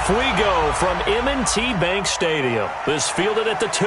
Off we go from M&T Bank Stadium. This fielded at the 2.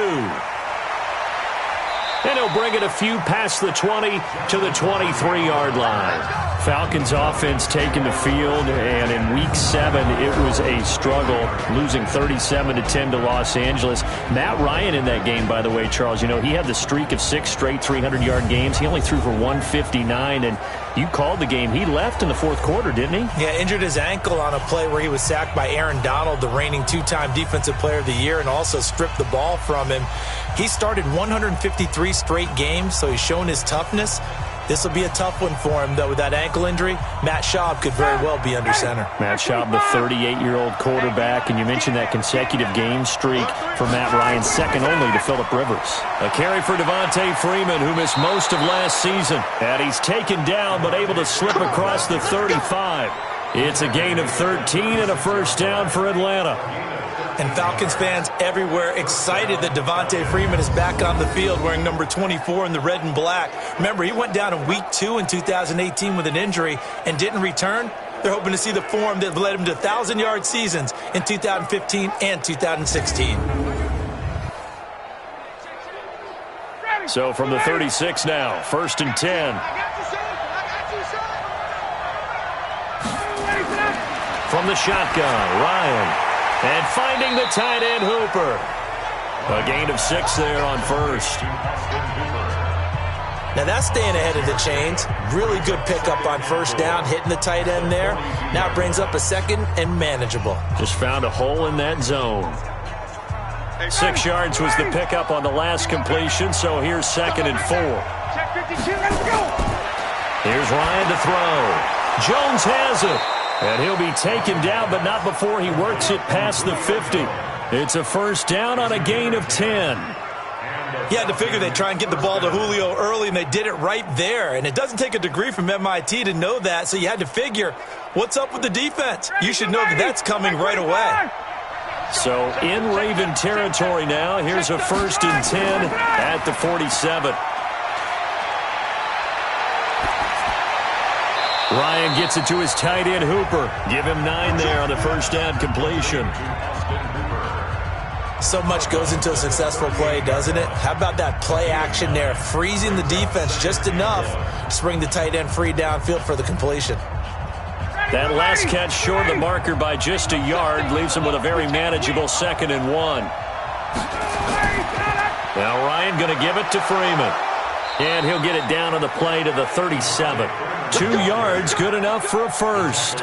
And he'll bring it a few past the 20 to the 23-yard line. Falcons offense taking the field, and in Week 7, it was a struggle, losing 37-10 to Los Angeles. Matt Ryan in that game, by the way, Charles, you know, he had the streak of 6 straight 300-yard games. He only threw for 159, and you called the game. He left in the fourth quarter, didn't he? Yeah, injured his ankle on a play where he was sacked by Aaron Donald, the reigning 2-time Defensive Player of the Year, and also stripped the ball from him. He started 153 straight games, so he's shown his toughness. This will be a tough one for him, though. With that ankle injury, Matt Schaub could very well be under center. Matt Schaub, the 38-year-old quarterback, and you mentioned that consecutive game streak for Matt Ryan, second only to Phillip Rivers. A carry for Devontae Freeman, who missed most of last season. And he's taken down, but able to slip across the 35. It's a gain of 13 and a first down for Atlanta. And Falcons fans everywhere excited that Devontae Freeman is back on the field wearing number 24 in the red and black. Remember, he went down in Week 2 in 2018 with an injury and didn't return. They're hoping to see the form that led him to 1,000-yard seasons in 2015 and 2016. So from the 36 now, 1st and 10. From the shotgun, Ryan. And finding the tight end, Hooper. A gain of 6 there on first. Now that's staying ahead of the chains. Really good pickup on first down, hitting the tight end there. Now brings up a second and manageable. Just found a hole in that zone. 6 yards was the pickup on the last completion, so here's 2nd and 4. Here's Ryan to throw. Jones has it. And he'll be taken down, but not before he works it past the 50. It's a first down on a gain of 10. You had to figure they'd try and get the ball to Julio early, and they did it right there. And it doesn't take a degree from MIT to know that, so you had to figure, what's up with the defense? You should know that that's coming right away. So in Raven territory now, here's a 1st and 10 at the 47. Ryan gets it to his tight end, Hooper. Give him 9 there on the first down completion. So much goes into a successful play, doesn't it? How about that play action there? Freezing the defense just enough to bring the tight end free downfield for the completion. That last catch short of the marker by just a yard leaves him with a very manageable 2nd and 1. Now Ryan going to give it to Freeman. And he'll get it down on the play to the 37. 2 yards, good enough for a first.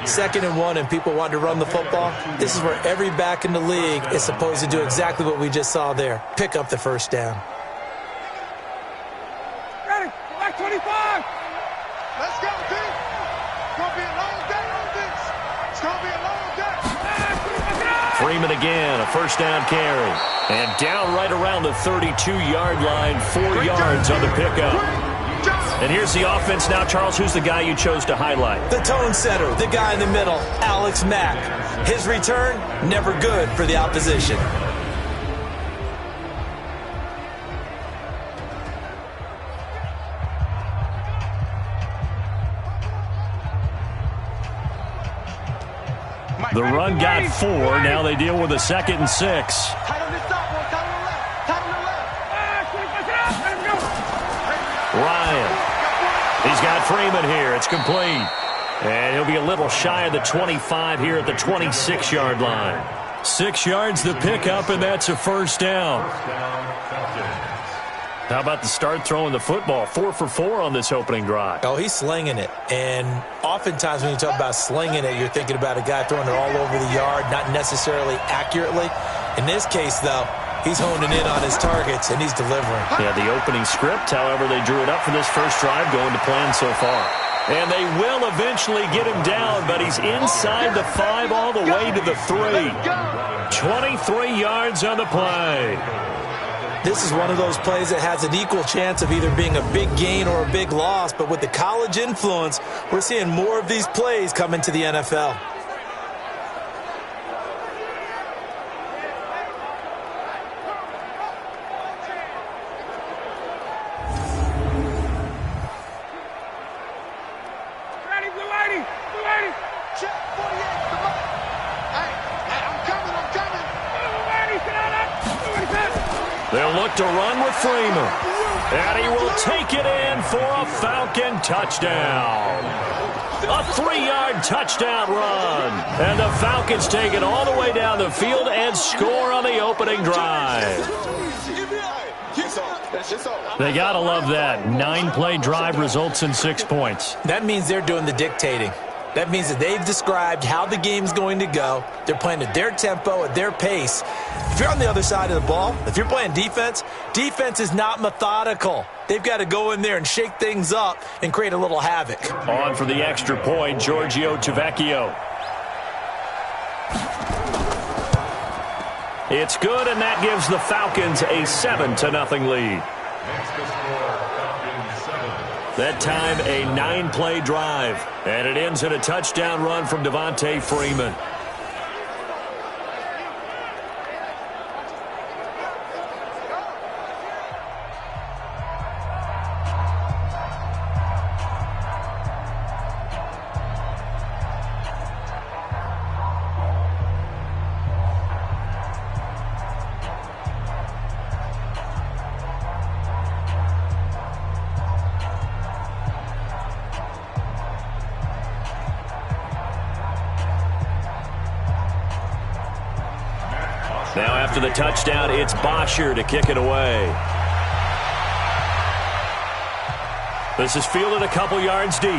2nd and 1, and people want to run the football. This is where every back in the league is supposed to do exactly what we just saw there. Pick up the first down. Ready, back 25. Let's go, D. It's going to be a long day on this. It's going to be a long day. Freeman again, a first down carry. And down right around the 32-yard line, 4 yards on the pickup. And here's the offense now. Charles, who's the guy you chose to highlight? The tone setter, the guy in the middle, Alex Mack. His return, never good for the opposition. The run got 4. Now they deal with a 2nd and 6. Ryan. He's got Freeman here. It's complete. And he'll be a little shy of the 25 here at the 26-yard line. 6 yards the pickup, and that's a first down. How about the start throwing the football? 4 for 4 on this opening drive. Oh, he's slinging it. And oftentimes when you talk about slinging it, you're thinking about a guy throwing it all over the yard, not necessarily accurately. In this case, though, he's honing in on his targets, and he's delivering. Yeah, the opening script, however, they drew it up for this first drive, going to plan so far. And they will eventually get him down, but he's inside the 5 all the way to the 3. 23 yards on the play. This is one of those plays that has an equal chance of either being a big gain or a big loss, but with the college influence, we're seeing more of these plays come into the NFL. They'll look to run with Freeman. And he will take it in for a Falcon touchdown. A 3-yard touchdown run. And the Falcons take it all the way down the field and score on the opening drive. They got to love that. 9-play drive results in 6 points. That means they're doing the dictating. That means that they've described how the game's going to go. They're playing at their tempo, at their pace. If you're on the other side of the ball, if you're playing defense, defense is not methodical. They've got to go in there and shake things up and create a little havoc. On for the extra point, Giorgio Tavecchio. It's good, and that gives the Falcons a 7-0 lead. That time, a 9-play drive. And it ends in a touchdown run from Devontae Freeman. Now after the touchdown, it's Bosher to kick it away. This is fielded a couple yards deep.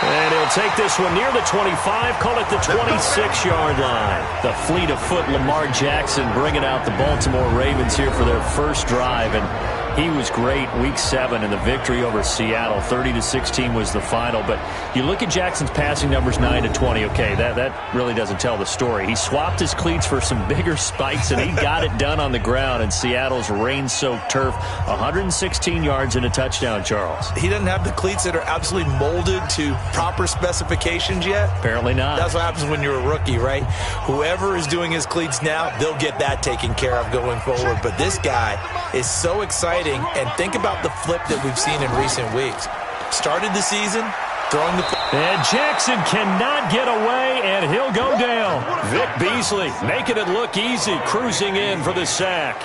And he'll take this one near the 25, call it the 26-yard line. The fleet of foot Lamar Jackson bringing out the Baltimore Ravens here for their first drive. And he was great week 7 in the victory over Seattle. 30-16 was the final. But you look at Jackson's passing numbers, 9-20. Okay, that really doesn't tell the story. He swapped his cleats for some bigger spikes, and he got it done on the ground in Seattle's rain-soaked turf. 116 yards and a touchdown, Charles. He doesn't have the cleats that are absolutely molded to proper specifications yet. Apparently not. That's what happens when you're a rookie, right? Whoever is doing his cleats now, they'll get that taken care of going forward. But this guy is so exciting. And think about the flip that we've seen in recent weeks. Started the season, throwing the... And Jackson cannot get away, and he'll go down. Vic Beasley making it look easy, cruising in for the sack.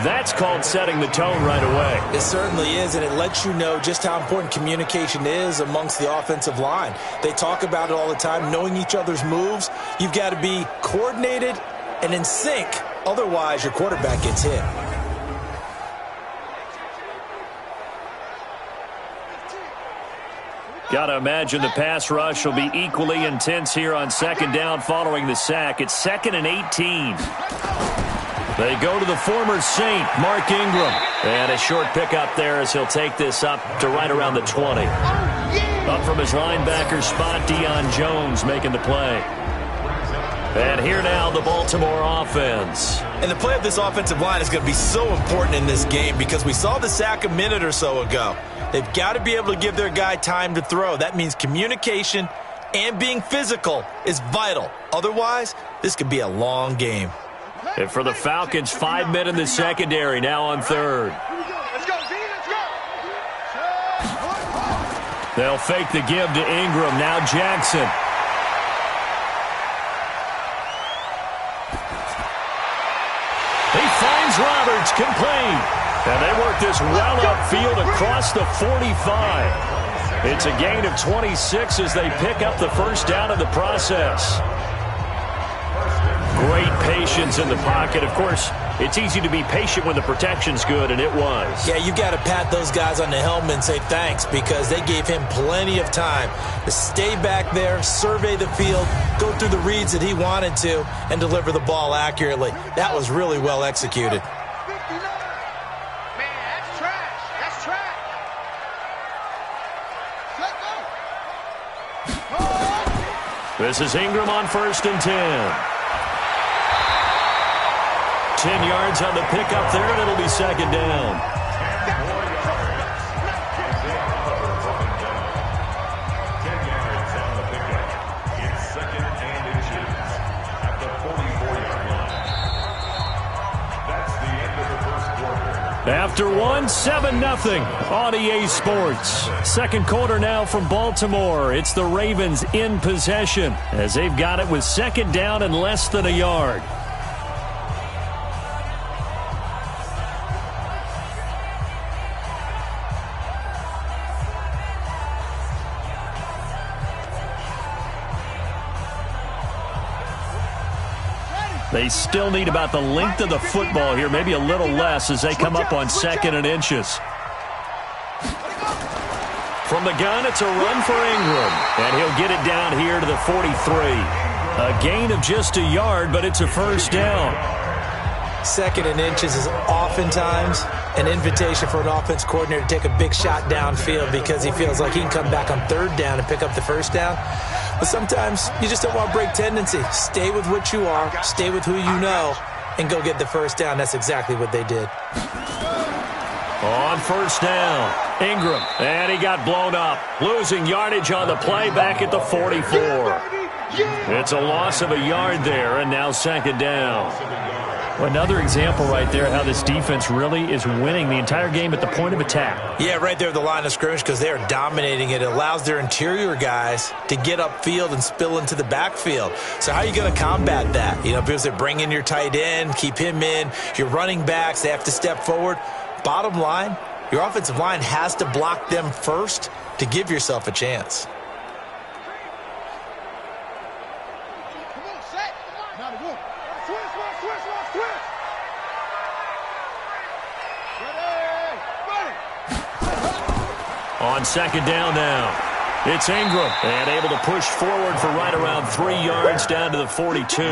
That's called setting the tone right away. It certainly is, and it lets you know just how important communication is amongst the offensive line. They talk about it all the time, knowing each other's moves. You've got to be coordinated and in sync. Otherwise, your quarterback gets hit. Got to imagine the pass rush will be equally intense here on second down following the sack. It's 2nd and 18. They go to the former Saint, Mark Ingram. And a short pickup there as he'll take this up to right around the 20. Up from his linebacker spot, Deion Jones making the play. And here now, the Baltimore offense. And the play of this offensive line is going to be so important in this game because we saw the sack a minute or so ago. They've got to be able to give their guy time to throw. That means communication and being physical is vital. Otherwise, this could be a long game. And for the Falcons, 5 men in the secondary, now on third. Let's go, Z, let's go. They'll fake the give to Ingram. Now Jackson. He finds Roberts, complete. And they work this well upfield across the 45. It's a gain of 26 as they pick up the first down in the process. Great patience in the pocket. Of course, it's easy to be patient when the protection's good, and it was. Yeah, you got to pat those guys on the helmet and say thanks because they gave him plenty of time to stay back there, survey the field, go through the reads that he wanted to, and deliver the ball accurately. That was really well executed. This is Ingram on 1st and 10. 10 yards on the pickup there, and it'll be second down. After one, 7-0 on EA Sports. Second quarter now from Baltimore. It's the Ravens in possession as they've got it with second down and less than a yard. They still need about the length of the football here, maybe a little less as they come up on 2nd and inches. From the gun, it's a run for Ingram, and he'll get it down here to the 43. A gain of just a yard, but it's a first down. 2nd and inches is oftentimes an invitation for an offense coordinator to take a big shot downfield because he feels like he can come back on 3rd down and pick up the first down. But sometimes you just don't want to break tendency. Stay with what you are, stay with who you know, and go get the first down. That's exactly what they did. On 1st down, Ingram, and he got blown up. Losing yardage on the play back at the 44. It's a loss of a yard there, and now 2nd down. Another example right there how this defense really is winning the entire game at the point of attack. Yeah, right there at the line of scrimmage because they are dominating it. It allows their interior guys to get upfield and spill into the backfield. So how are you going to combat that? You know, because they bring in your tight end, keep him in. Your running backs, they have to step forward. Bottom line, your offensive line has to block them first to give yourself a chance. On 2nd down now, it's Ingram, and able to push forward for right around 3 yards down to the 42.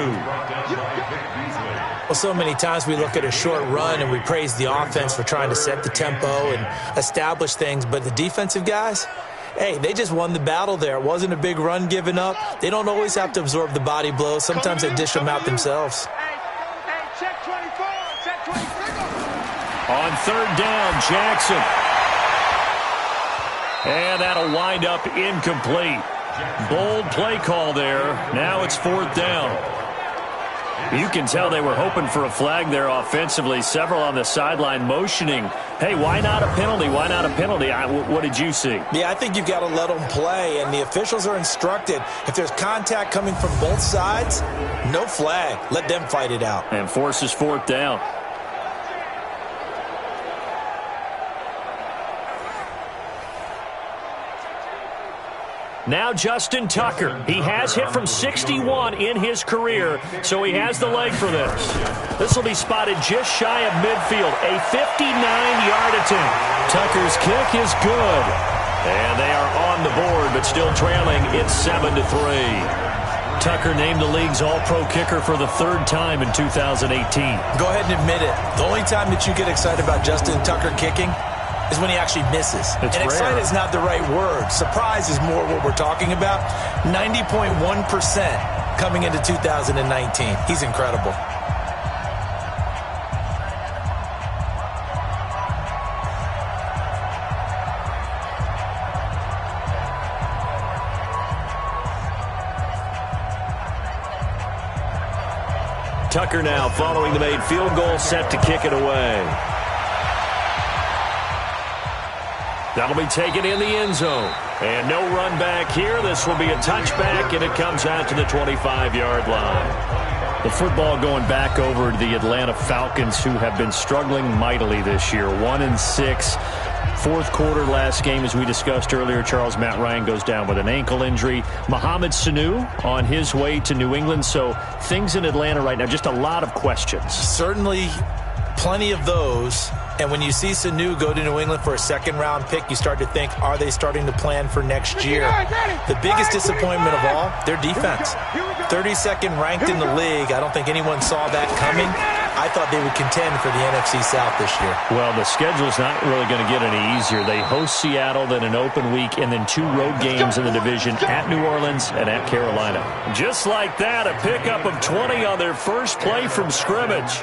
Well, so many times we look at a short run and we praise the offense for trying to set the tempo and establish things, but the defensive guys, hey, they just won the battle there. It wasn't a big run given up. They don't always have to absorb the body blows. Sometimes they dish them out themselves. Check 24, check 24. On 3rd down, Jackson. And that'll wind up incomplete. Bold play call there. Now it's 4th down. You can tell they were hoping for a flag there offensively. Several on the sideline motioning, hey, why not a penalty? Why not a penalty? What did you see? Yeah, I think you've got to let them play, and the officials are instructed. If there's contact coming from both sides, no flag. Let them fight it out. And forces 4th down. Now Justin Tucker. He has hit from 61 in his career, so he has the leg for this. This will be spotted just shy of midfield, a 59-yard attempt. Tucker's kick is good. And they are on the board, but still trailing. It's 7-3. Tucker named the league's all-pro kicker for the 3rd time in 2018. Go ahead and admit it. The only time that you get excited about Justin Tucker kicking is when he actually misses. It's and excited is not the right word. Surprise is more what we're talking about. 90.1% coming into 2019. He's incredible. Tucker now following the made field goal, set to kick it away. That'll be taken in the end zone. And no run back here. This will be a touchback, and it comes out to the 25-yard line. The football going back over to the Atlanta Falcons, who have been struggling mightily this year. 1-6. 4th quarter last game, as we discussed earlier, Charles, Matt Ryan goes down with an ankle injury. Mohamed Sanu on his way to New England. So things in Atlanta right now, just a lot of questions. Certainly plenty of those. And when you see Sanu go to New England for a 2nd-round pick, you start to think, are they starting to plan for next year? The biggest disappointment of all, their defense. 32nd ranked in the league. I don't think anyone saw that coming. I thought they would contend for the NFC South this year. Well, the schedule's not really going to get any easier. They host Seattle, then an open week, and then 2 road games in the division at New Orleans and at Carolina. Just like that, a pickup of 20 on their first play from scrimmage.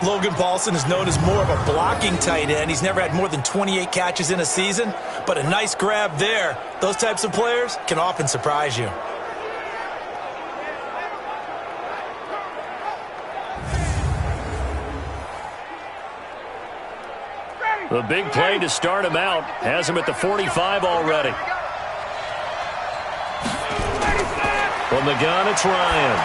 Logan Paulson is known as more of a blocking tight end. He's never had more than 28 catches in a season, but a nice grab there. Those types of players can often surprise you. The big play to start him out has him at the 45 already. From the gun, it's Ryan.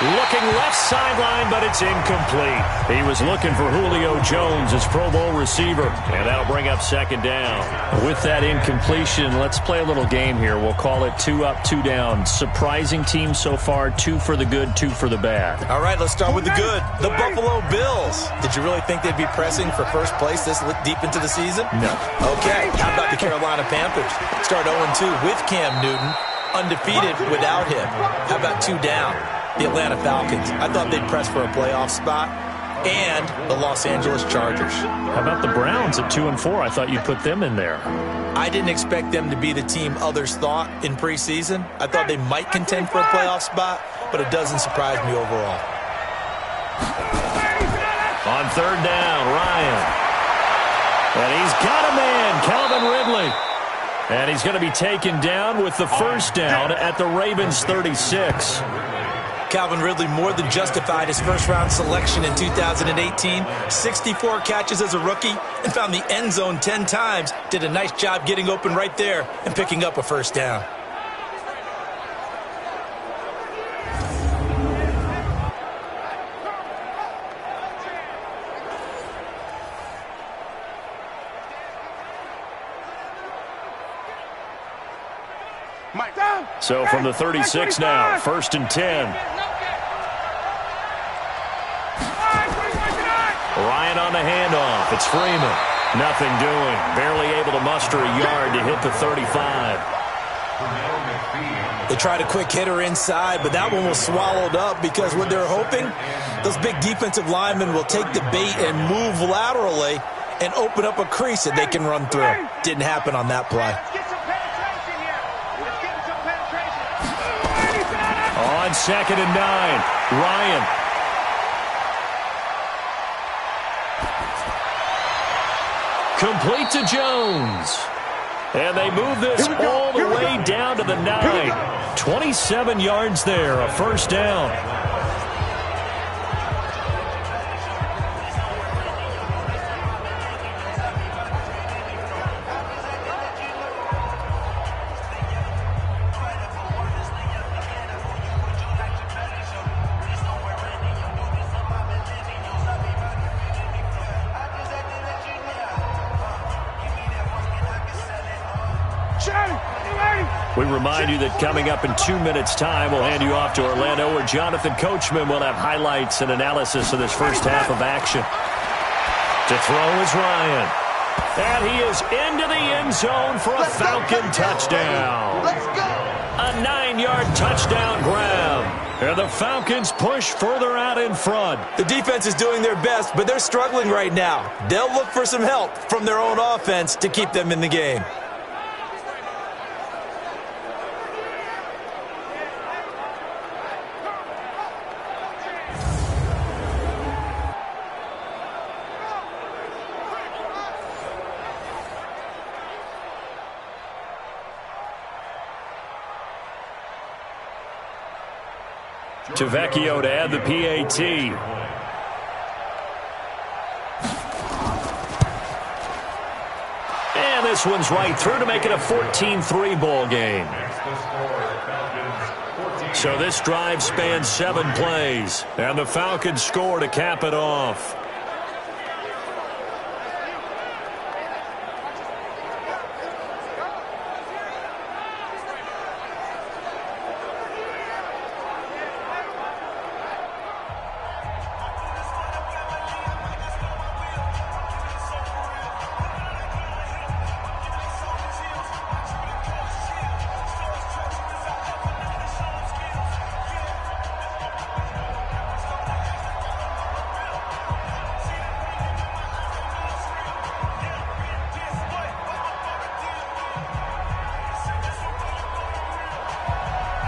Looking left sideline, but it's incomplete. He was looking for Julio Jones, his Pro Bowl receiver, and that'll bring up second down. With that incompletion, let's play a little game here. We'll call it 2 up, 2 down. Surprising team so far, 2 for the good, 2 for the bad. All right, let's start with the good. The Buffalo Bills. Did you really think they'd be pressing for first place this deep into the season? No. Okay, how about the Carolina Panthers? Start 0-2 with Cam Newton, undefeated without him. How about 2 down? The Atlanta Falcons. I thought they'd press for a playoff spot. And the Los Angeles Chargers. How about the Browns at 2-4? I thought you'd put them in there. I didn't expect them to be the team others thought in preseason. I thought they might contend for a playoff spot, but it doesn't surprise me overall. On third down, Ryan. And he's got a man, Calvin Ridley. And he's going to be taken down with the first down at the Ravens' 36. Calvin Ridley more than justified his first-round selection in 2018. 64 catches as a rookie and found the end zone 10 times. Did a nice job getting open right there and picking up a first down. So from the 36 now, 1st and 10. Ryan on the handoff. It's Freeman. Nothing doing. Barely able to muster a yard to hit the 35. They tried a quick hitter inside, but that one was swallowed up because what they're hoping, those big defensive linemen will take the bait and move laterally and open up a crease that they can run through. Didn't happen on that play. On 2nd and 9, Ryan. Complete to Jones. And they move this all the way down to the 9. 27 yards there, a first down. We remind you that coming up in 2 minutes' time, we'll hand you off to Orlando, where Jonathan Coachman will have highlights and analysis of this first half of action. To throw is Ryan. And he is into the end zone for a Falcon touchdown. Let's go. A 9-yard touchdown grab. And the Falcons push further out in front. The defense is doing their best, but they're struggling right now. They'll look for some help from their own offense to keep them in the game. To Vecchio to add the PAT. And this one's right through to make it a 14-3 ball game. So this drive spans 7 plays. And the Falcons score to cap it off.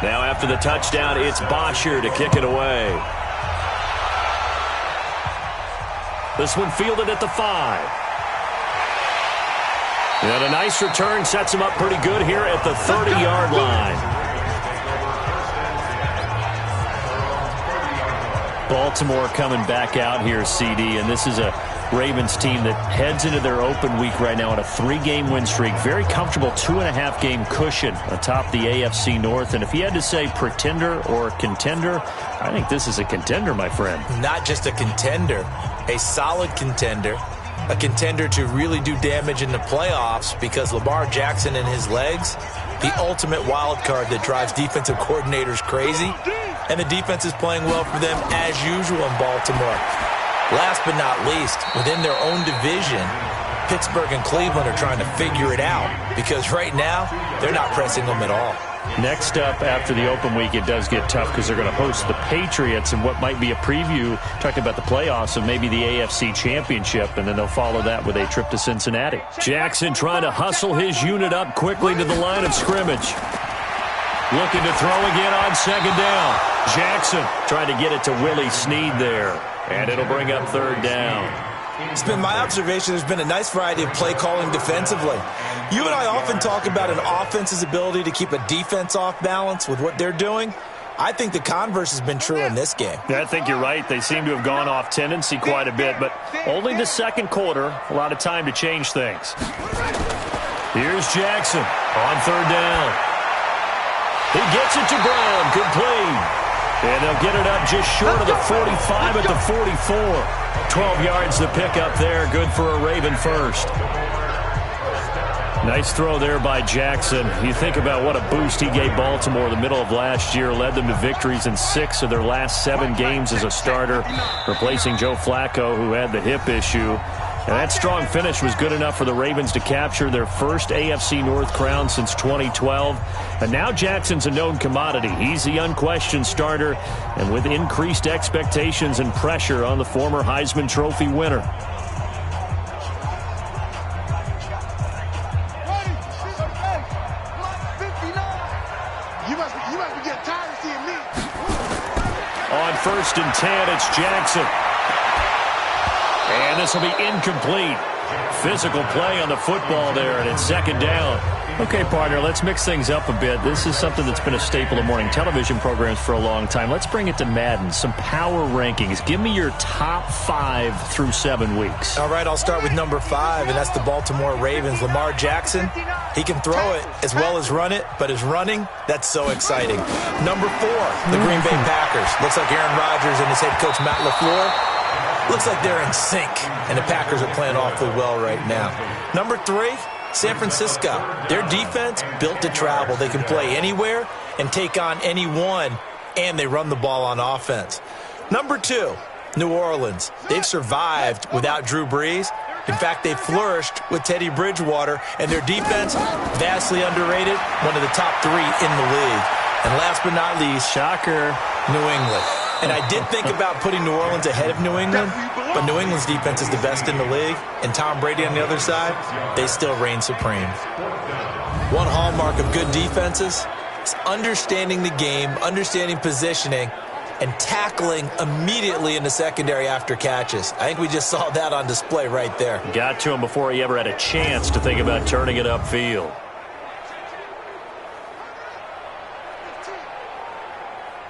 Now after the touchdown, it's Bosher to kick it away. This one fielded at the 5. And a nice return sets him up pretty good here at the 30-yard line. Baltimore coming back out here, CD, and this is a Ravens team that heads into their open week right now on a 3-game win streak. Very comfortable 2.5-game cushion atop the AFC North. And if you had to say pretender or contender, I think this is a contender, my friend. Not just a contender, a solid contender. A contender to really do damage in the playoffs because Lamar Jackson and his legs, the ultimate wild card that drives defensive coordinators crazy. And the defense is playing well for them as usual in Baltimore. Last but not least, within their own division, Pittsburgh and Cleveland are trying to figure it out because right now, they're not pressing them at all. Next up, after the open week, it does get tough because they're going to host the Patriots in what might be a preview, talking about the playoffs of maybe the AFC Championship, and then they'll follow that with a trip to Cincinnati. Jackson trying to hustle his unit up quickly to the line of scrimmage. Looking to throw again on second down. Jackson trying to get it to Willie Snead there. And it'll bring up third down. It's been my observation there's been a nice variety of play calling defensively. You and I often talk about an offense's ability to keep a defense off balance with what they're doing. I think the converse has been true in this game. I think you're right. They seem to have gone off tendency quite a bit, but only the second quarter, a lot of time to change things. Here's Jackson on third down. He gets it to Brown. Complete. And they'll get it up just short of the 45 at the 44. 12 yards to pick up there. Good for a Raven first. Nice throw there by Jackson. You think about what a boost he gave Baltimore the middle of last year. Led them to victories in 6 of their last 7 games as a starter, replacing Joe Flacco, who had the hip issue. And that strong finish was good enough for the Ravens to capture their first AFC North crown since 2012. And now Jackson's a known commodity. He's the unquestioned starter, and with increased expectations and pressure on the former Heisman Trophy winner. You must be getting tired of seeing me. On 1st and 10, it's Jackson. And this will be incomplete. Physical play on the football there, and it's second down. Okay, partner, let's mix things up a bit. This is something that's been a staple of morning television programs for a long time. Let's bring it to Madden, some power rankings. Give me your top 5 through 7 weeks. All right, I'll start with number 5, and that's the Baltimore Ravens. Lamar Jackson, he can throw it as well as run it, but his running, that's so exciting. Number 4, the Green Bay Packers. Looks like Aaron Rodgers and his head coach Matt LaFleur. Looks like they're in sync, and the Packers are playing awfully well right now. Number 3, San Francisco. Their defense built to travel. They can play anywhere and take on anyone, and they run the ball on offense. Number 2, New Orleans. They've survived without Drew Brees. In fact, they flourished with Teddy Bridgewater, and their defense, vastly underrated, one of the top 3 in the league. And last but not least, shocker, New England. And I did think about putting New Orleans ahead of New England, but New England's defense is the best in the league, and Tom Brady on the other side, they still reign supreme. One hallmark of good defenses is understanding the game, understanding positioning, and tackling immediately in the secondary after catches. I think we just saw that on display right there. Got to him before he ever had a chance to think about turning it upfield.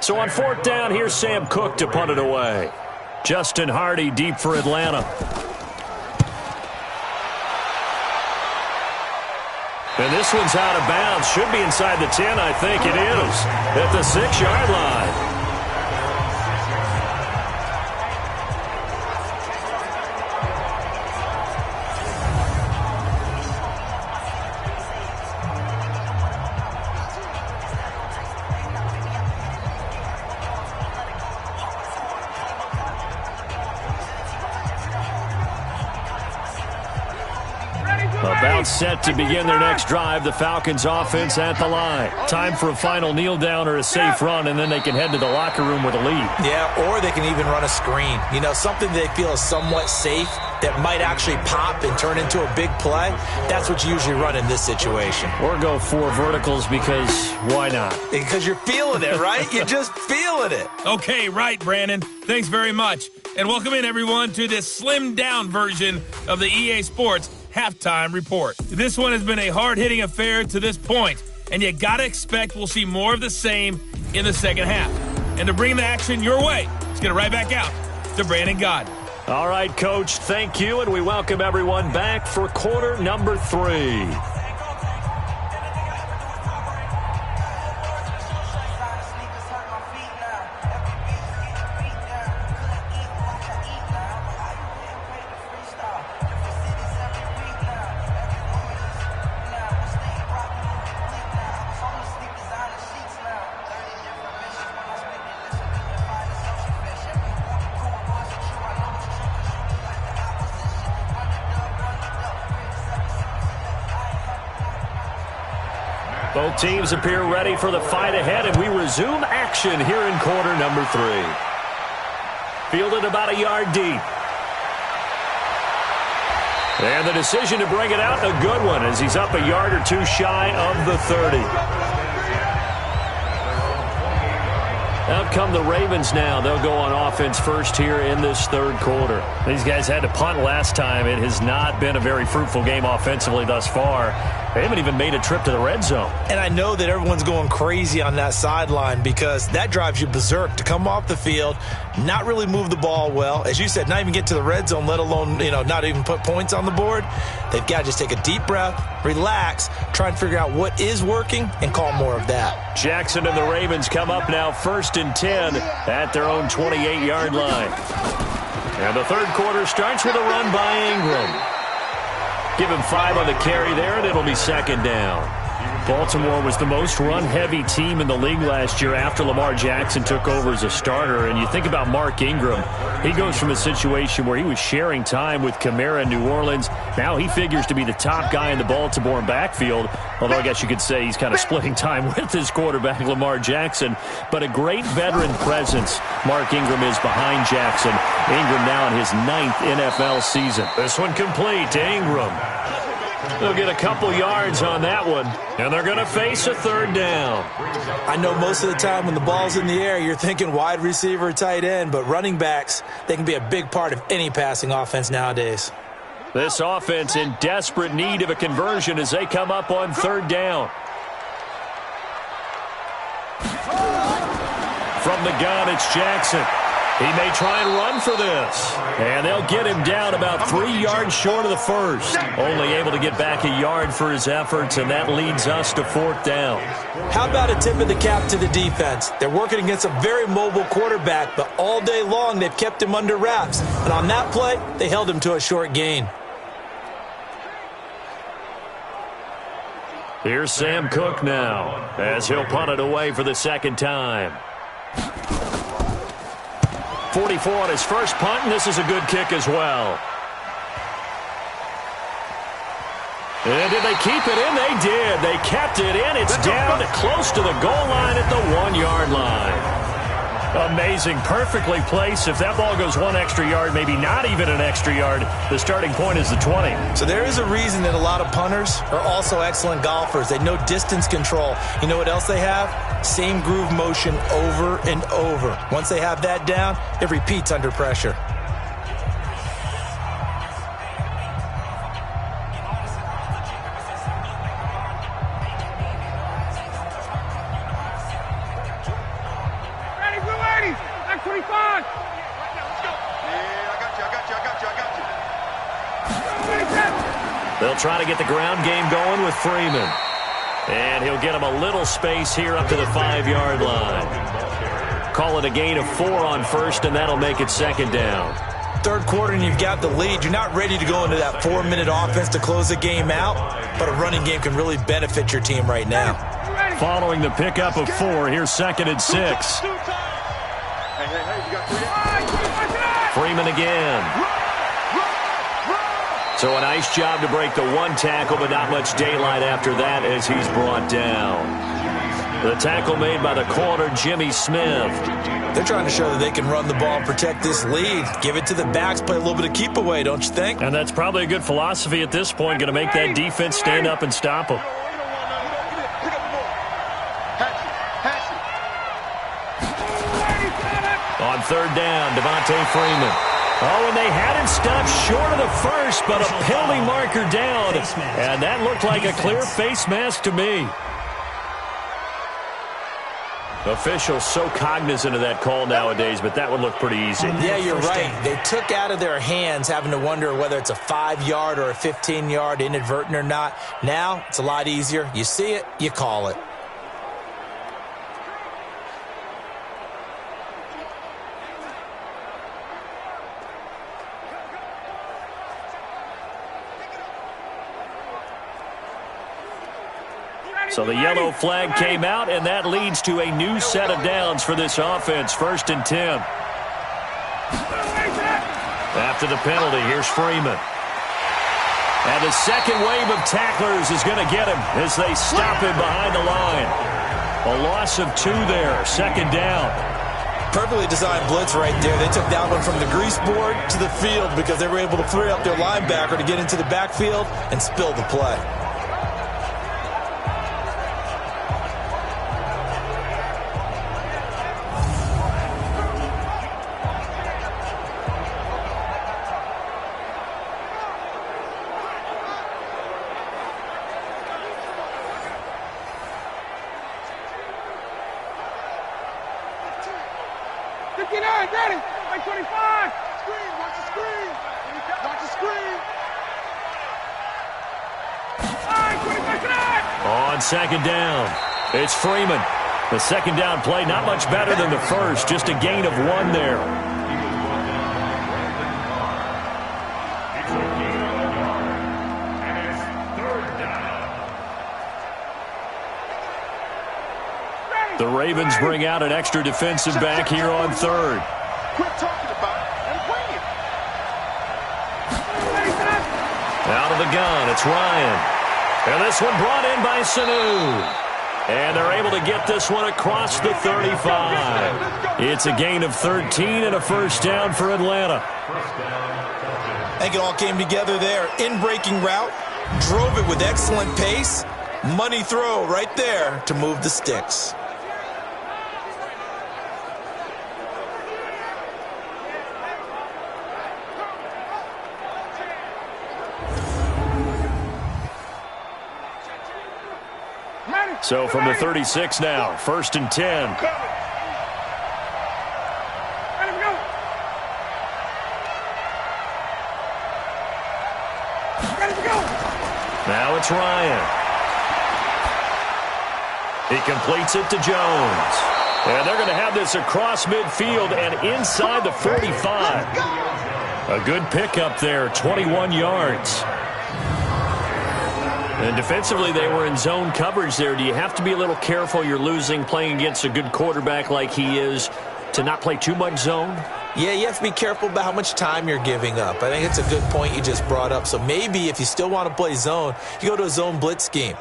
So on 4th down, here's Sam Cook to punt it away. Justin Hardy deep for Atlanta. And this one's out of bounds. Should be inside the 10, I think it is. At the 6-yard line. About set to begin their next drive. The Falcons offense at the line. Time for a final kneel down or a safe run, and then they can head to the locker room with a lead. Yeah, or they can even run a screen. You know, something they feel is somewhat safe that might actually pop and turn into a big play. That's what you usually run in this situation. Or go 4 verticals because why not? Because you're feeling it, right? You're just feeling it. Okay, right, Brandon. Thanks very much. And welcome in, everyone, to this slimmed-down version of the EA Sports Halftime Report. This one has been a hard-hitting affair to this point, and you gotta expect we'll see more of the same in the second half. And to bring the action your way, let's get it right back out to Brandon Gaudin. All right, Coach, thank you, and we welcome everyone back for quarter number 3. Both teams appear ready for the fight ahead, and we resume action here in quarter number 3. Fielded about a yard deep. And the decision to bring it out, a good one, as he's up a yard or two shy of the 30. Out come the Ravens now. They'll go on offense first here in this third quarter. These guys had to punt last time. It has not been a very fruitful game offensively thus far. They haven't even made a trip to the red zone. And I know that everyone's going crazy on that sideline because that drives you berserk to come off the field, not really move the ball well. As you said, not even get to the red zone, let alone, not even put points on the board. They've got to just take a deep breath, relax, try and figure out what is working, and call more of that. Jackson and the Ravens come up now 1st and 10 at their own 28-yard line. And the third quarter starts with a run by Ingram. Give him 5 on the carry there, and it'll be second down. Baltimore was the most run-heavy team in the league last year after Lamar Jackson took over as a starter. And you think about Mark Ingram. He goes from a situation where he was sharing time with Kamara in New Orleans. Now he figures to be the top guy in the Baltimore backfield, although I guess you could say he's kind of splitting time with his quarterback, Lamar Jackson. But a great veteran presence Mark Ingram is behind Jackson. Ingram now in his 9th NFL season. This one complete to Ingram. They'll get a couple yards on that one, and they're going to face a third down. I know most of the time when the ball's in the air, you're thinking wide receiver, tight end, but running backs, they can be a big part of any passing offense nowadays. This offense in desperate need of a conversion as they come up on third down. From the gun, it's Jackson. He may try and run for this. And they'll get him down about 3 yards short of the first. Only able to get back a yard for his efforts, and that leads us to 4th down. How about a tip of the cap to the defense? They're working against a very mobile quarterback, but all day long they've kept him under wraps. And on that play, they held him to a short gain. Here's Sam Cook now, as he'll punt it away for the second time. 44 on his first punt, and this is a good kick as well. And did they keep it in? They did. They kept it in. It's down close to the goal line at the 1-yard line. Amazing. Perfectly placed. If that ball goes 1 extra yard, maybe not even an extra yard, the starting point is the 20. So there is a reason that a lot of punters are also excellent golfers. They know distance control. You know what else they have? Same groove motion over and over. Once they have that down, it repeats under pressure. They'll try to get the ground game going with Freeman. And he'll get him a little space here up to the 5-yard line. Call it a gain of 4 on first, and that'll make it second down. Third quarter, and you've got the lead. You're not ready to go into that 4-minute offense to close the game out, but a running game can really benefit your team right now. Following the pickup of 4, here's 2nd and 6. Freeman again. So a nice job to break the 1 tackle, but not much daylight after that as he's brought down. The tackle made by the corner, Jimmy Smith. They're trying to show that they can run the ball and protect this lead. Give it to the backs, play a little bit of keep away, don't you think? And that's probably a good philosophy at this point, going to make that defense stand up and stop them. On third down, Devontae Freeman. Oh, and they had him stopped short of the first, but a penalty marker down. And that looked like a clear face mask to me. Officials so cognizant of that call nowadays, but that would look pretty easy. Yeah, you're right. They took out of their hands having to wonder whether it's a 5-yard or a 15-yard, inadvertent or not. Now, it's a lot easier. You see it, you call it. So the yellow flag came out, and that leads to a new set of downs for this offense. 1st and 10. After the penalty, here's Freeman. And the second wave of tacklers is going to get him as they stop him behind the line. A loss of 2 there, 2nd down. Perfectly designed blitz right there. They took that one from the grease board to the field because they were able to free up their linebacker to get into the backfield and spill the play. On 2nd down, it's Freeman. The 2nd down play, not much better than the first, just a gain of 1 there. The Ravens bring out an extra defensive back here on 3rd. Quit talking about it and bring it. Out of the gun, it's Ryan. And this one brought in by Sanu. And they're able to get this one across the 35. It's a gain of 13 and a 1st down for Atlanta. I think it all came together there. In-breaking route, drove it with excellent pace. Money throw right there to move the sticks. So from the 36 now, 1st and 10. Now it's Ryan. He completes it to Jones. And they're going to have this across midfield and inside the 45. A good pickup there, 21 yards. And defensively, they were in zone coverage there. Do you have to be a little careful? You're losing playing against a good quarterback like he is to not play too much zone? Yeah, you have to be careful about how much time you're giving up. I think it's a good point you just brought up. So maybe if you still want to play zone, you go to a zone blitz scheme.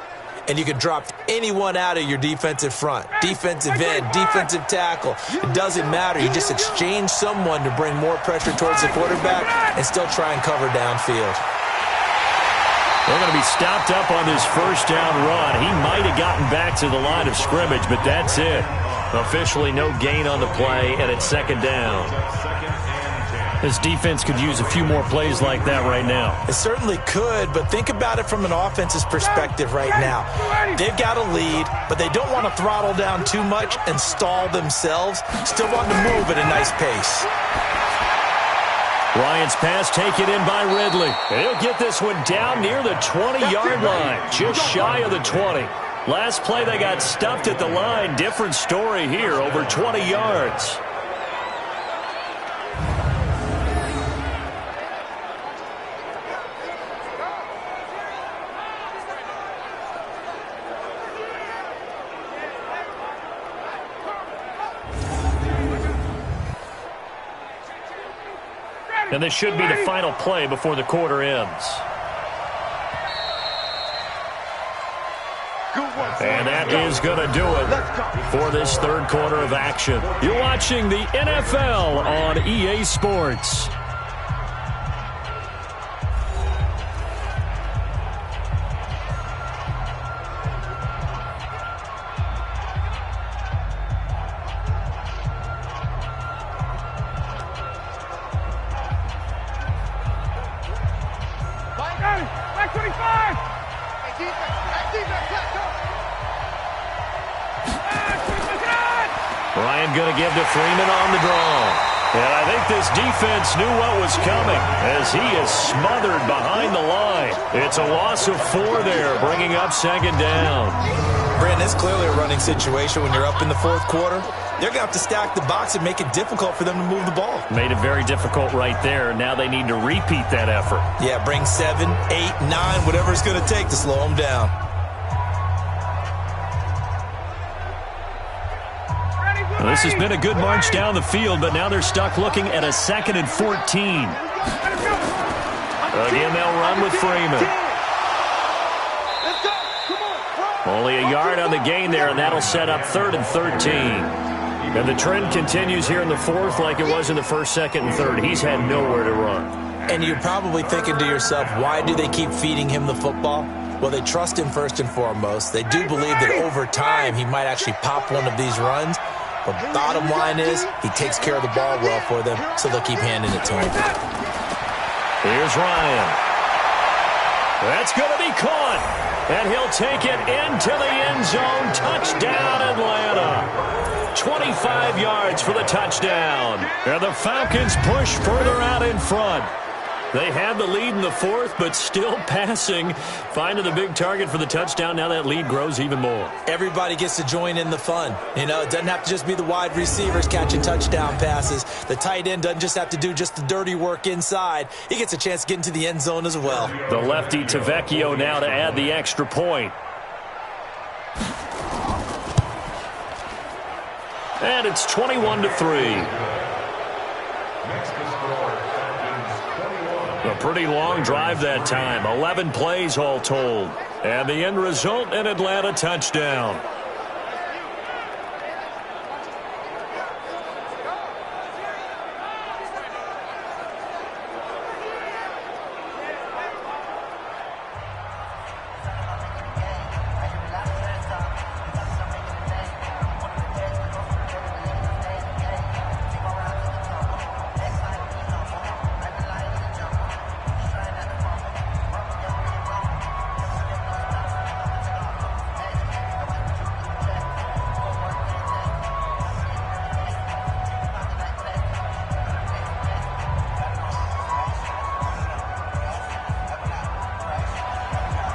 And you can drop anyone out of your defensive front. Defensive end, defensive tackle. It doesn't matter. You just exchange someone to bring more pressure towards the quarterback and still try and cover downfield. They're going to be stopped up on this 1st down run. He might have gotten back to the line of scrimmage, but that's it. Officially no gain on the play, and it's 2nd down. This defense could use a few more plays like that right now. It certainly could, but think about it from an offense's perspective right now. They've got a lead, but they don't want to throttle down too much and stall themselves. Still want to move at a nice pace. Ryan's pass taken in by Ridley. He'll get this one down near the 20-yard line, just shy of the 20. Last play, they got stuffed at the line. Different story here, over 20 yards. And this should be the final play before the quarter ends. And that is going to do it for this 3rd quarter of action. You're watching the NFL on EA Sports. Ryan going to give to Freeman on the draw. And I think this defense knew what was coming as he is smothered behind the line. It's a loss of 4 there, bringing up second down. Brandon, it's clearly a running situation when you're up in the fourth quarter. They're going to have to stack the box and make it difficult for them to move the ball. Made it very difficult right there. Now they need to repeat that effort. Yeah, bring 7, 8, 9, whatever it's going to take to slow them down. Well, this has been a good march down the field, but now they're stuck looking at a 2nd and 14. Again, they'll run with Freeman. Only a yard on the gain there, and that'll set up 3rd and 13. And the trend continues here in the fourth like it was in the first, second, and third. He's had nowhere to run. And you're probably thinking to yourself, why do they keep feeding him the football? Well, they trust him first and foremost. They do believe that over time he might actually pop one of these runs. But bottom line is, he takes care of the ball well for them, so they'll keep handing it to him. Here's Ryan. That's going to be caught. And he'll take it into the end zone. Touchdown, Atlanta. 25 yards for the touchdown. And the Falcons push further out in front. They had the lead in the fourth, but still passing. Finding the big target for the touchdown. Now that lead grows even more. Everybody gets to join in the fun. You know, it doesn't have to just be the wide receivers catching touchdown passes. The tight end doesn't just have to do just the dirty work inside. He gets a chance to get into the end zone as well. The lefty Tavecchio now to add the extra point. And it's 21-3. A pretty long drive that time. 11 plays all told. And the end result, an Atlanta touchdown.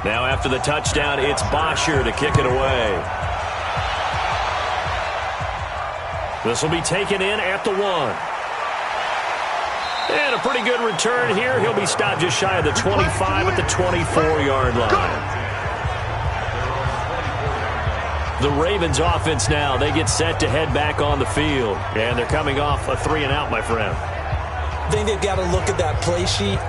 Now after the touchdown, it's Bosher to kick it away. This will be taken in at the 1. And a pretty good return here. He'll be stopped just shy of the 25 at the 24-yard line. The Ravens offense now, they get set to head back on the field. And they're coming off a 3-and-out, my friend. I think they've got to look at that play sheet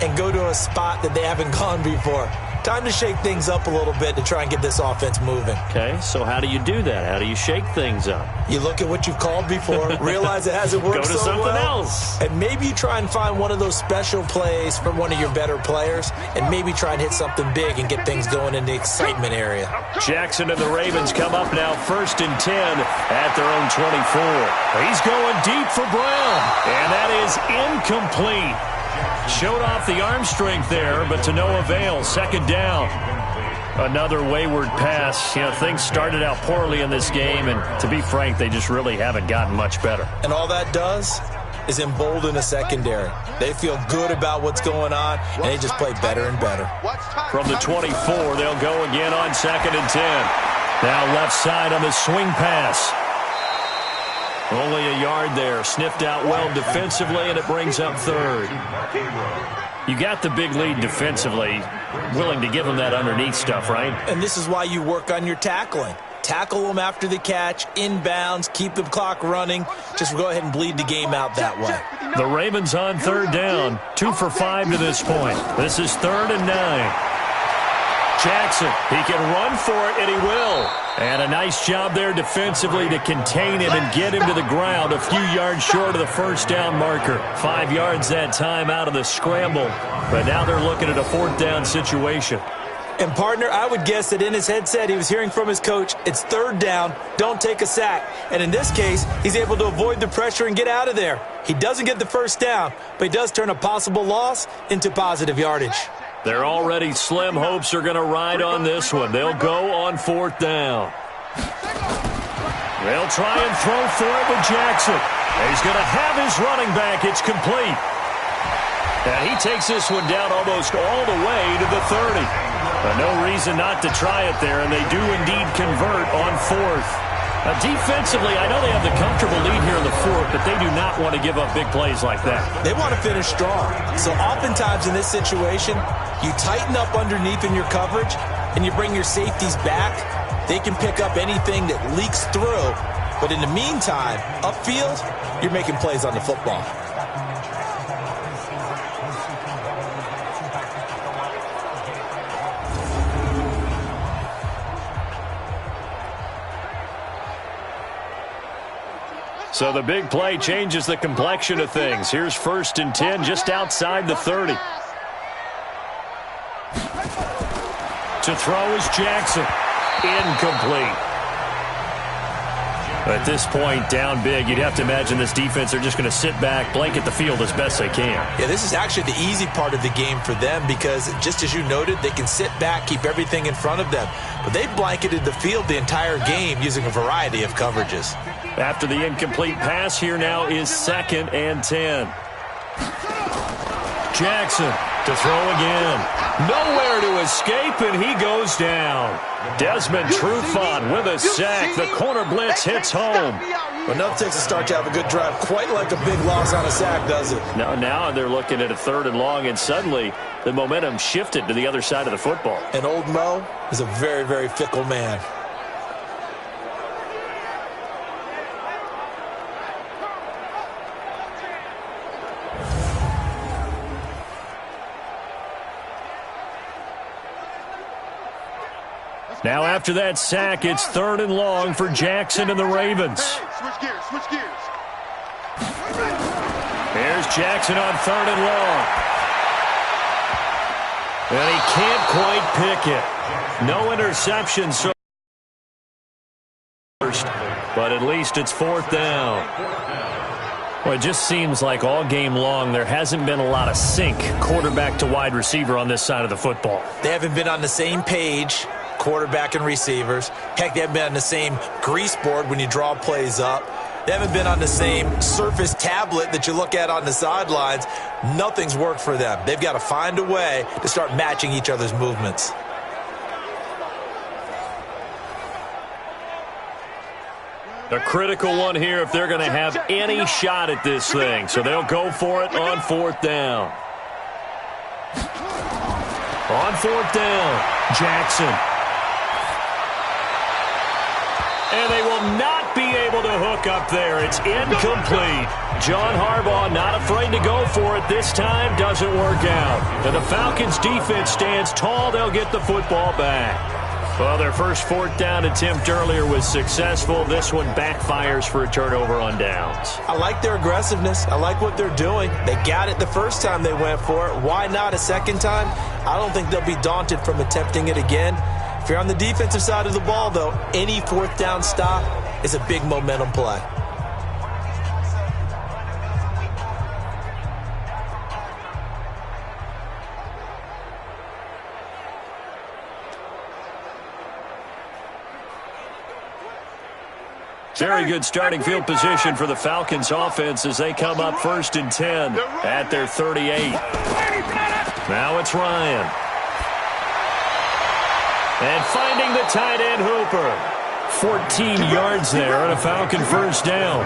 and go to a spot that they haven't gone before. Time to shake things up a little bit to try and get this offense moving. Okay, so how do you do that? How do you shake things up? You look at what you've called before, realize it hasn't worked so well. Go to something else. And maybe you try and find one of those special plays from one of your better players, and maybe try and hit something big and get things going in the excitement area. Jackson and the Ravens come up now 1st and 10 at their own 24. He's going deep for Brown, and that is incomplete. Showed off the arm strength there, but to no avail. 2nd down. Another wayward pass. You know, things started out poorly in this game, and to be frank, they just really haven't gotten much better. And all that does is embolden a secondary. They feel good about what's going on, and they just play better and better. From the 24, they'll go again on 2nd and 10. Now left side on the swing pass. Only a yard there. Sniffed out well defensively, and it brings up 3rd. You got the big lead defensively. Willing to give them that underneath stuff, right? And this is why you work on your tackling. Tackle them after the catch, inbounds, keep the clock running. Just go ahead and bleed the game out that way. The Ravens on 3rd down. 2 for 5 to this point. This is 3rd and 9. Jackson, he can run for it, and he will. And a nice job there defensively to contain him and get him to the ground a few yards short of the 1st down marker. 5 yards that time out of the scramble. But now they're looking at a 4th down situation. And, partner, I would guess that in his headset he was hearing from his coach, it's 3rd down, don't take a sack. And in this case, he's able to avoid the pressure and get out of there. He doesn't get the 1st down, but he does turn a possible loss into positive yardage. Their already slim hopes are going to ride on this one. They'll go on 4th down. They'll try and throw for it with Jackson. He's going to have his running back. It's complete. And he takes this one down almost all the way to the 30. But no reason not to try it there, and they do indeed convert on fourth. Defensively, I know they have the comfortable lead here in the fourth, but they do not want to give up big plays like that. They want to finish strong. So oftentimes in this situation, you tighten up underneath in your coverage, and you bring your safeties back. They can pick up anything that leaks through. But in the meantime, upfield, you're making plays on the football. So the big play changes the complexion of things. Here's 1st and 10 just outside the 30. To throw is Jackson. Incomplete. At this point, down big, you'd have to imagine this defense are just going to sit back, blanket the field as best they can. Yeah, this is actually the easy part of the game for them because, just as you noted, they can sit back, keep everything in front of them. But they blanketed the field the entire game using a variety of coverages. After the incomplete pass, here now is 2nd and 10. Jackson to throw again. Nowhere to escape, and he goes down. Desmond Trufant with a sack. The corner blitz hits home. Enough takes a start to have a good drive. Quite like a big loss on a sack, does it? Now they're looking at a 3rd and long, and suddenly the momentum shifted to the other side of the football. And old Mo is a very, very fickle man. Now after that sack, it's 3rd and long for Jackson and the Ravens. Switch gears, switch gears. Here's Jackson on 3rd and long. And he can't quite pick it. No interception so first, but at least it's 4th down. Well, it just seems like all game long there hasn't been a lot of sync quarterback to wide receiver on this side of the football. They haven't been on the same page, quarterback and receivers. Heck, they haven't been on the same grease board when you draw plays up. They haven't been on the same Surface tablet that you look at on the sidelines. Nothing's worked for them. They've got to find a way to start matching each other's movements. A critical one here if they're going to have any shot at this thing. So they'll go for it on 4th down. On 4th down, Jackson. And they will not be able to hook up there. It's incomplete. John Harbaugh not afraid to go for it this time. Doesn't work out. And the Falcons defense stands tall. They'll get the football back. Well, their first 4th down attempt earlier was successful. This one backfires for a turnover on downs. I like their aggressiveness. I like what they're doing. They got it the first time they went for it. Why not a second time? I don't think they'll be daunted from attempting it again. If you're on the defensive side of the ball, though, any 4th down stop is a big momentum play. Very good starting field position for the Falcons offense as they come up 1st and 10 at their 38. Now it's Ryan. And finding the tight end Hooper. 14 yards there on a Falcon first down.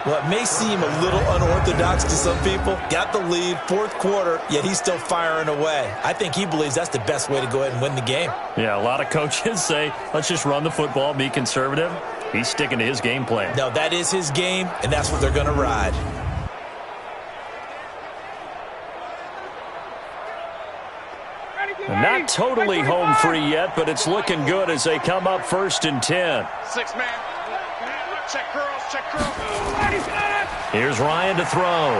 Well, it may seem a little unorthodox to some people. Got the lead, 4th quarter, yet he's still firing away. I think he believes that's the best way to go ahead and win the game. Yeah, a lot of coaches say, let's just run the football, be conservative. He's sticking to his game plan. No, that is his game, and that's what they're going to ride. Not totally home free yet, but it's looking good as they come up 1st and 10. 6-man. Check curls, check curls. Here's Ryan to throw.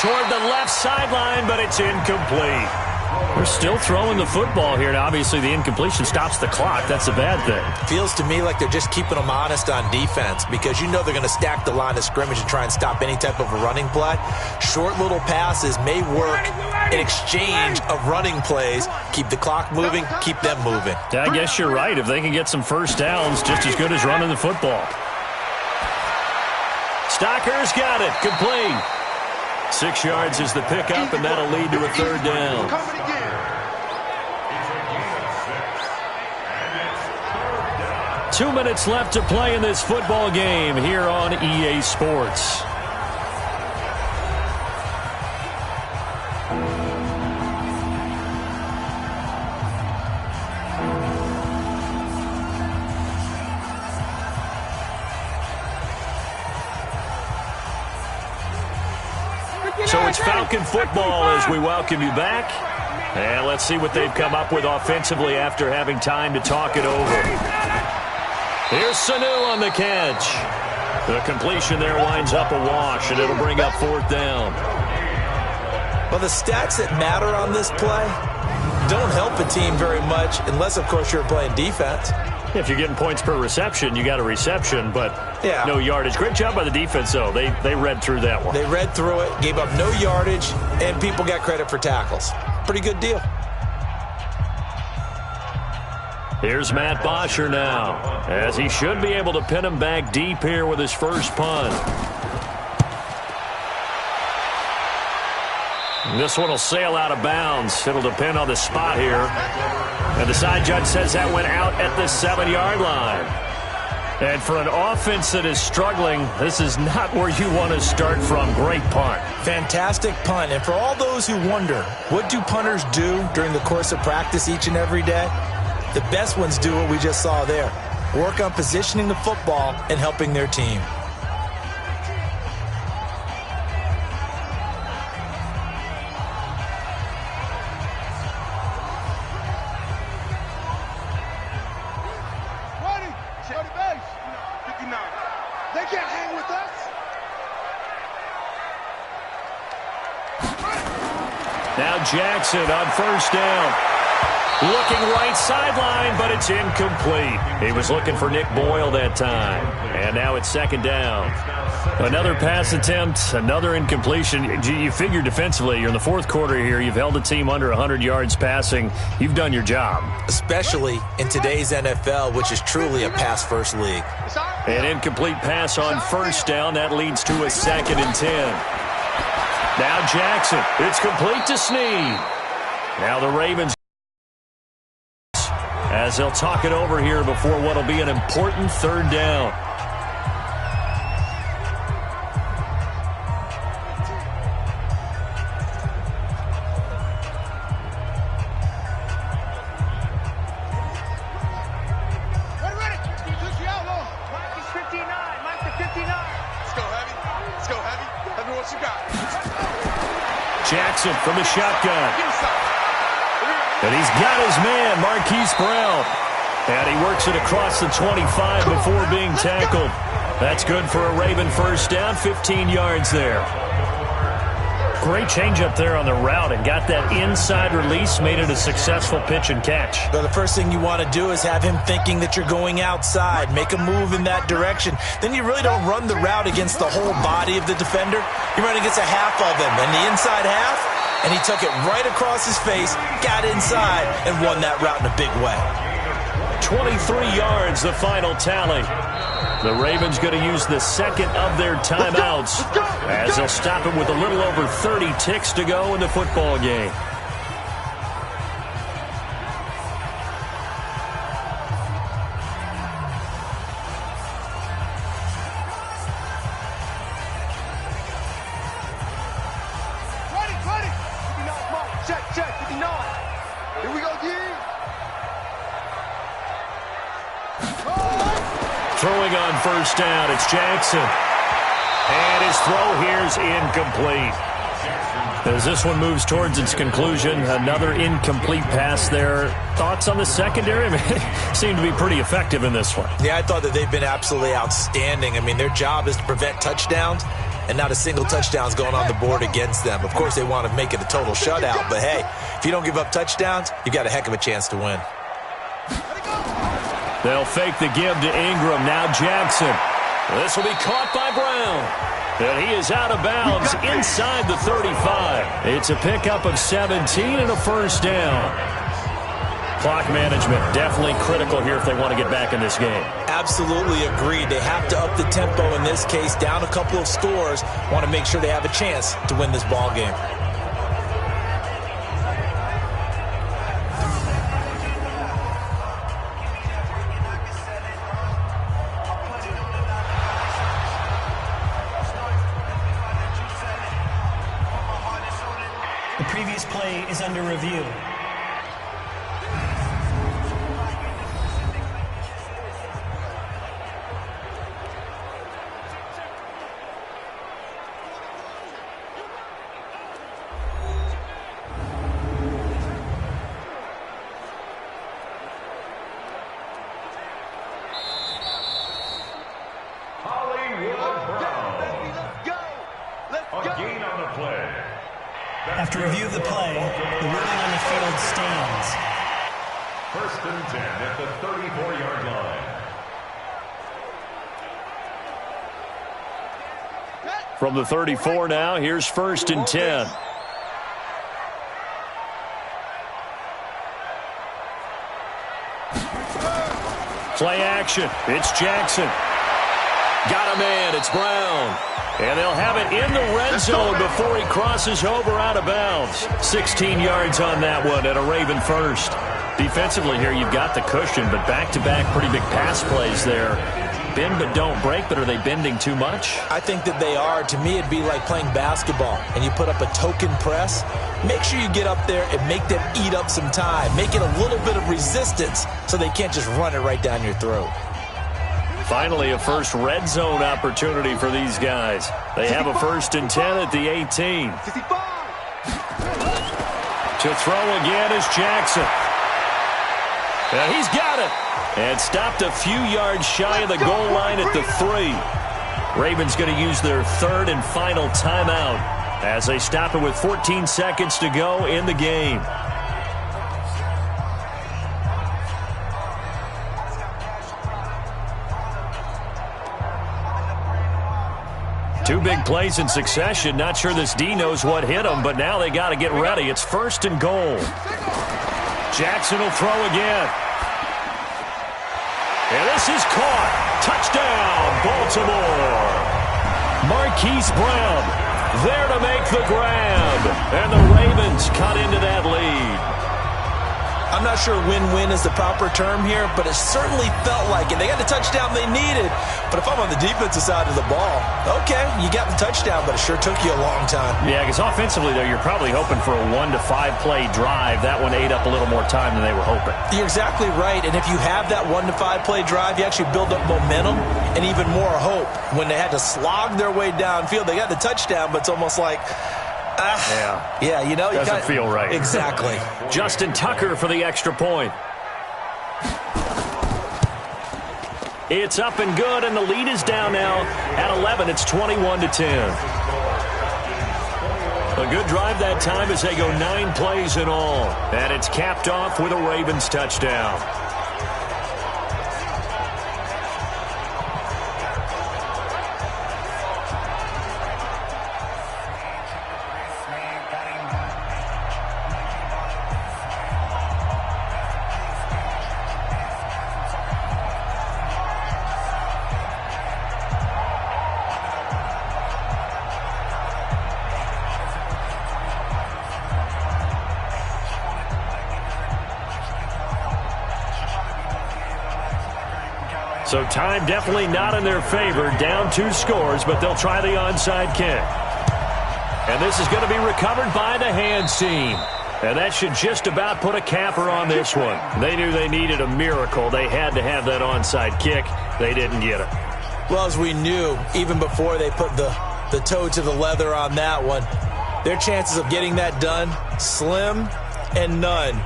Toward the left sideline, but it's incomplete. We're still throwing the football here, and obviously the incompletion stops the clock. That's a bad thing. Feels to me like they're just keeping them honest on defense because you know they're going to stack the line of scrimmage and try and stop any type of a running play. Short little passes may work in exchange of running plays. Keep the clock moving, keep them moving. I guess you're right. If they can get some first downs, just as good as running the football. Stocker's got it. Complete. 6 yards is the pickup, and that'll lead to a third down. 2 minutes left to play in this football game here on EA Sports. So it's Falcon football as we welcome you back. And let's see what they've come up with offensively after having time to talk it over. Here's Sanu on the catch. The completion there winds up a wash, and it'll bring up fourth down. Well, the stats that matter on this play don't help a team very much unless, of course, you're playing defense. If you're getting points per reception, you got a reception, but no yardage. Great job by the defense, though. They read through that one. They read through it, gave up no yardage, and people got credit for tackles. Pretty good deal. Here's Matt Bosher now, as he should be able to pin him back deep here with his first punt. This one will sail out of bounds. It'll depend on the spot here. And the side judge says that went out at the 7-yard line. And for an offense that is struggling, this is not where you want to start from. Great punt. Fantastic punt. And for all those who wonder, what do punters do during the course of practice each and every day? The best ones do what we just saw there. Work on positioning the football and helping their team. Now Jackson on first down. Looking right sideline, but it's incomplete. He was looking for Nick Boyle that time. And now it's second down. Another pass attempt, another incompletion. You figure defensively, you're in the fourth quarter here. You've held the team under 100 yards passing. You've done your job. Especially in today's NFL, which is truly a pass-first league. An incomplete pass on first down. That leads to a 2nd and 10. Now Jackson. It's complete to Snead. Now the Ravens, as they'll talk it over here before what will be an important third down. Jackson from the shotgun. And he's got his man, Marquise Brown. And he works it across the 25 before being tackled. That's good for a Raven first down, 15 yards there. Great change up there on the route and got that inside release, made it a successful pitch and catch. Well, the first thing you want to do is have him thinking that you're going outside, make a move in that direction. Then you really don't run the route against the whole body of the defender. You run against a half of them, and the inside half, and he took it right across his face, got inside, and won that route in a big way. 23 yards, the final tally. The Ravens going to use the second of their timeouts as they'll stop it with a little over 30 ticks to go in the football game. Check, 59. Here we go, D. Throwing on first down, it's Jackson. And his throw here's incomplete. As this one moves towards its conclusion, another incomplete pass there. Thoughts on the secondary? Seem to be pretty effective in this one. Yeah, I thought that they've been absolutely outstanding. I mean, their job is to prevent touchdowns, and not a single touchdown's going on the board against them. Of course, they want to make it a total shutout, but hey, if you don't give up touchdowns, you've got a heck of a chance to win. They'll fake the give to Ingram. Now Jackson. This will be caught by Brown. And he is out of bounds inside the 35. It's a pickup of 17 and a first down. Clock management, definitely critical here if they want to get back in this game. Absolutely agreed. They have to up the tempo in this case, down a couple of scores. Want to make sure they have a chance to win this ball game. The previous play is under review. After review of the play, the ruling on the field stands. 1st and 10 at the 34-yard line. From the 34 now, here's 1st and 10. Play action. It's Jackson. Got a man. It's Brown. And they'll have it in the red zone before he crosses over out of bounds. 16 yards on that one and a Raven first. Defensively here, you've got the cushion, but back-to-back pretty big pass plays there. Bend but don't break, but are they bending too much? I think that they are. To me, it'd be like playing basketball, and you put up a token press. Make sure you get up there and make them eat up some time. Make it a little bit of resistance so they can't just run it right down your throat. Finally, a first red zone opportunity for these guys. They have a 1st and 10 at the 18. To throw again is Jackson. And he's got it. And stopped a few yards shy of the goal line at the 3. Ravens going to use their 3rd and final timeout as they stop it with 14 seconds to go in the game. Two big plays in succession. Not sure this D knows what hit him, but now they got to get ready. It's 1st and goal. Jackson will throw again. And this is caught. Touchdown, Baltimore. Marquise Brown there to make the grab. And the Ravens cut into that lead. I'm not sure win-win is the proper term here, but it certainly felt like it. They got the touchdown they needed, but if I'm on the defensive side of the ball, okay, you got the touchdown, but it sure took you a long time. Yeah, because offensively, though, you're probably hoping for a 1 to 5 play drive. That one ate up a little more time than they were hoping. You're exactly right, and if you have that 1 to 5 play drive, you actually build up momentum and even more hope. When they had to slog their way downfield, they got the touchdown, but it's almost like, yeah, you know, doesn't feel right. Exactly. Justin Tucker for the extra point. It's up and good, and the lead is down now at 11. It's 21 to 10. A good drive that time as they go 9 plays in all, and it's capped off with a Ravens touchdown. So time definitely not in their favor. Down 2 scores, but they'll try the onside kick. And this is going to be recovered by the hands team. And that should just about put a capper on this one. They knew they needed a miracle. They had to have that onside kick. They didn't get it. Well, as we knew, even before they put the toe to the leather on that one, their chances of getting that done, slim and none.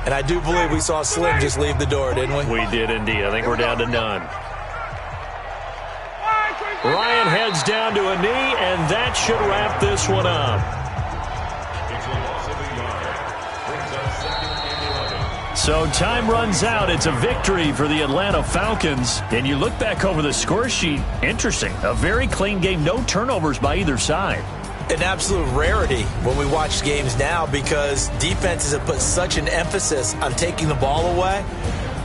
And I do believe we saw Slim just leave the door, didn't we? We did indeed. I think we're down to none. Ryan heads down to a knee, and that should wrap this one up. So time runs out. It's a victory for the Atlanta Falcons. And you look back over the score sheet, interesting. A very clean game, no turnovers by either side. an absolute rarity when we watch games now because defenses have put such an emphasis on taking the ball away.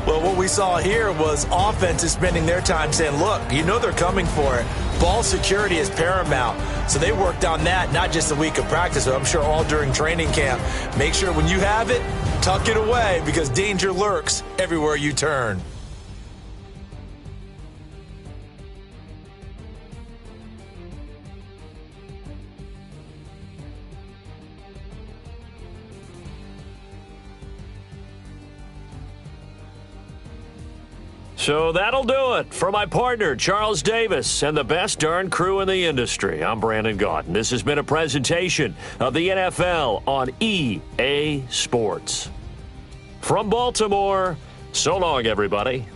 Well, what we saw here was offenses spending their time saying, look, you know they're coming for it. Ball security is paramount. So they worked on that, not just a week of practice, but I'm sure all during training camp. Make sure when you have it, tuck it away because danger lurks everywhere you turn. So that'll do it. For my partner, Charles Davis, and the best darn crew in the industry, I'm Brandon Gaudin. This has been a presentation of the NFL on EA Sports. From Baltimore, so long, everybody.